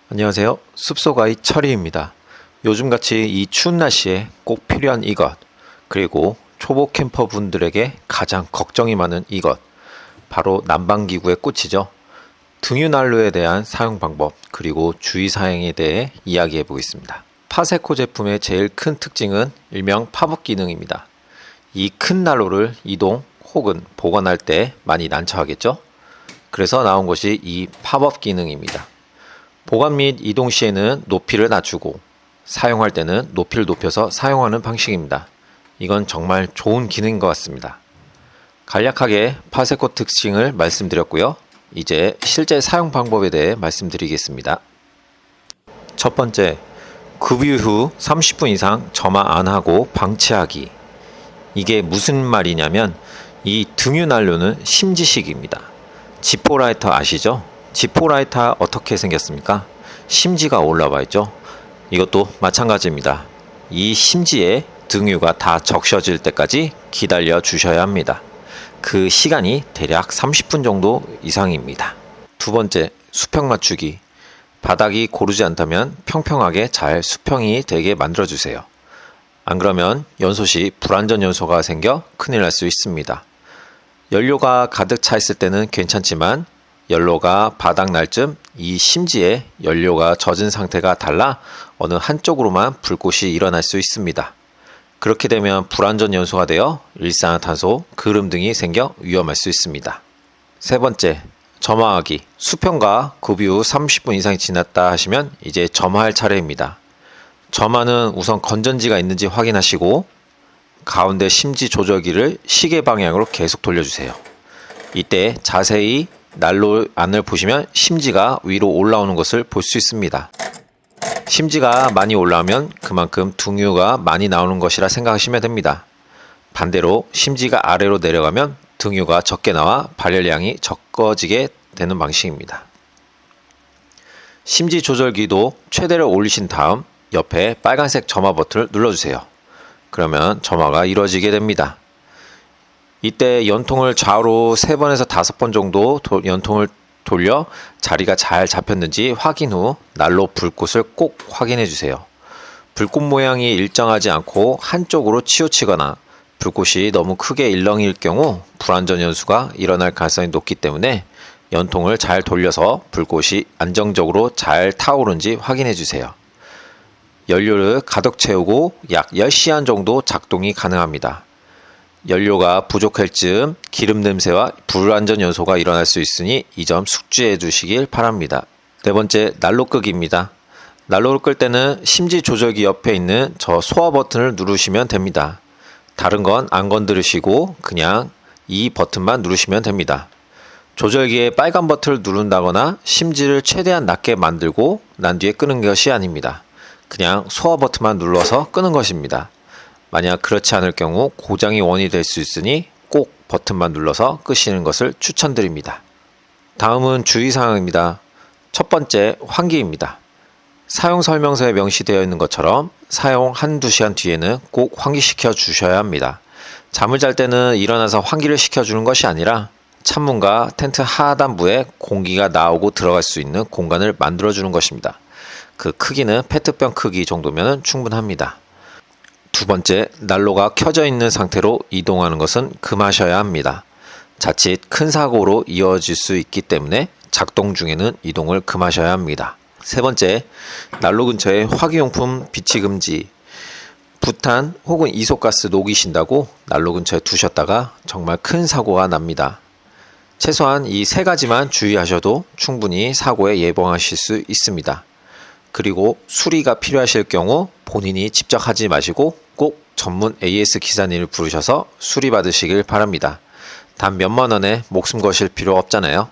안녕하세요. 숲속아이 철이입니다. 요즘같이 이 추운 날씨에 꼭 필요한 이것, 그리고 초보 캠퍼 분들에게 가장 걱정이 많은 이것, 바로 난방기구의 꽃이죠. 등유난로에 대한 사용 방법, 그리고 주의사항에 대해 이야기해 보겠습니다. 파세코 제품의 제일 큰 특징은 일명 팝업 기능입니다. 이 큰 난로를 이동 혹은 보관할 때 많이 난처하겠죠? 그래서 나온 것이 이 팝업 기능입니다. 보관 및 이동 시에는 높이를 낮추고 사용할 때는 높이를 높여서 사용하는 방식입니다. 이건 정말 좋은 기능인 것 같습니다. 간략하게 파세코 특징을 말씀드렸고요. 이제 실제 사용 방법에 대해 말씀드리겠습니다. 첫 번째, 급유 후 30분 이상 점화 안 하고 방치하기. 이게 무슨 말이냐면 이 등유난로는 심지식입니다. 지포라이터 아시죠? 지포라이터 어떻게 생겼습니까? 심지가 올라와 있죠. 이것도 마찬가지입니다. 이 심지에 등유가 다 적셔질 때까지 기다려 주셔야 합니다. 그 시간이 대략 30분 정도 이상입니다. 두 번째, 수평 맞추기. 바닥이 고르지 않다면 평평하게 잘 수평이 되게 만들어 주세요. 안 그러면 연소 시 불완전 연소가 생겨 큰일 날 수 있습니다. 연료가 가득 차 있을 때는 괜찮지만 연료가 바닥 날 쯤 이 심지에 연료가 젖은 상태가 달라 어느 한쪽으로만 불꽃이 일어날 수 있습니다. 그렇게 되면 불완전 연소가 되어 일산화탄소, 그름 등이 생겨 위험할 수 있습니다. 세 번째, 점화하기. 수평과 급유 후 30분 이상이 지났다 하시면 이제 점화할 차례입니다. 점화는 우선 건전지가 있는지 확인하시고 가운데 심지 조절기를 시계 방향으로 계속 돌려주세요. 이때 자세히 난로 안을 보시면 심지가 위로 올라오는 것을 볼 수 있습니다. 심지가 많이 올라오면 그만큼 등유가 많이 나오는 것이라 생각하시면 됩니다. 반대로 심지가 아래로 내려가면 등유가 적게 나와 발열량이 적어지게 되는 방식입니다. 심지 조절기도 최대를 올리신 다음 옆에 빨간색 점화 버튼을 눌러주세요. 그러면 점화가 이루어지게 됩니다. 이때 연통을 좌우로 3번에서 5번 정도 연통을 돌려 자리가 잘 잡혔는지 확인 후 난로 불꽃을 꼭 확인해 주세요. 불꽃 모양이 일정하지 않고 한쪽으로 치우치거나 불꽃이 너무 크게 일렁일 경우 불완전 연소가 일어날 가능성이 높기 때문에 연통을 잘 돌려서 불꽃이 안정적으로 잘 타오르는지 확인해 주세요. 연료를 가득 채우고 약 10시간 정도 작동이 가능합니다. 연료가 부족할 즈음 기름 냄새와 불완전 연소가 일어날 수 있으니 이 점 숙지해 두시길 바랍니다. 네 번째, 난로 끄기입니다. 난로를 끌 때는 심지 조절기 옆에 있는 저 소화 버튼을 누르시면 됩니다. 다른 건 안 건드리시고 그냥 이 버튼만 누르시면 됩니다. 조절기에 빨간 버튼을 누른다거나 심지를 최대한 낮게 만들고 난 뒤에 끄는 것이 아닙니다. 그냥 소화 버튼만 눌러서 끄는 것입니다. 만약 그렇지 않을 경우 고장이 원인이 될 수 있으니 꼭 버튼만 눌러서 끄시는 것을 추천드립니다. 다음은 주의사항입니다. 첫 번째, 환기입니다. 사용 설명서에 명시되어 있는 것처럼 사용 1~2시간 뒤에는 꼭 환기시켜 주셔야 합니다. 잠을 잘 때는 일어나서 환기를 시켜주는 것이 아니라 창문과 텐트 하단부에 공기가 나오고 들어갈 수 있는 공간을 만들어주는 것입니다. 그 크기는 페트병 크기 정도면 충분합니다. 두 번째, 난로가 켜져 있는 상태로 이동하는 것은 금하셔야 합니다. 자칫 큰 사고로 이어질 수 있기 때문에 작동 중에는 이동을 금하셔야 합니다. 세 번째, 난로 근처에 화기용품 비치 금지. 부탄 혹은 이소가스 녹이신다고 난로 근처에 두셨다가 정말 큰 사고가 납니다. 최소한 이 3가지만 주의하셔도 충분히 사고에 예방하실 수 있습니다. 그리고 수리가 필요하실 경우 본인이 직접 하지 마시고 꼭 전문 AS 기사님을 부르셔서 수리 받으시길 바랍니다. 단 몇만 원에 목숨 거실 필요 없잖아요.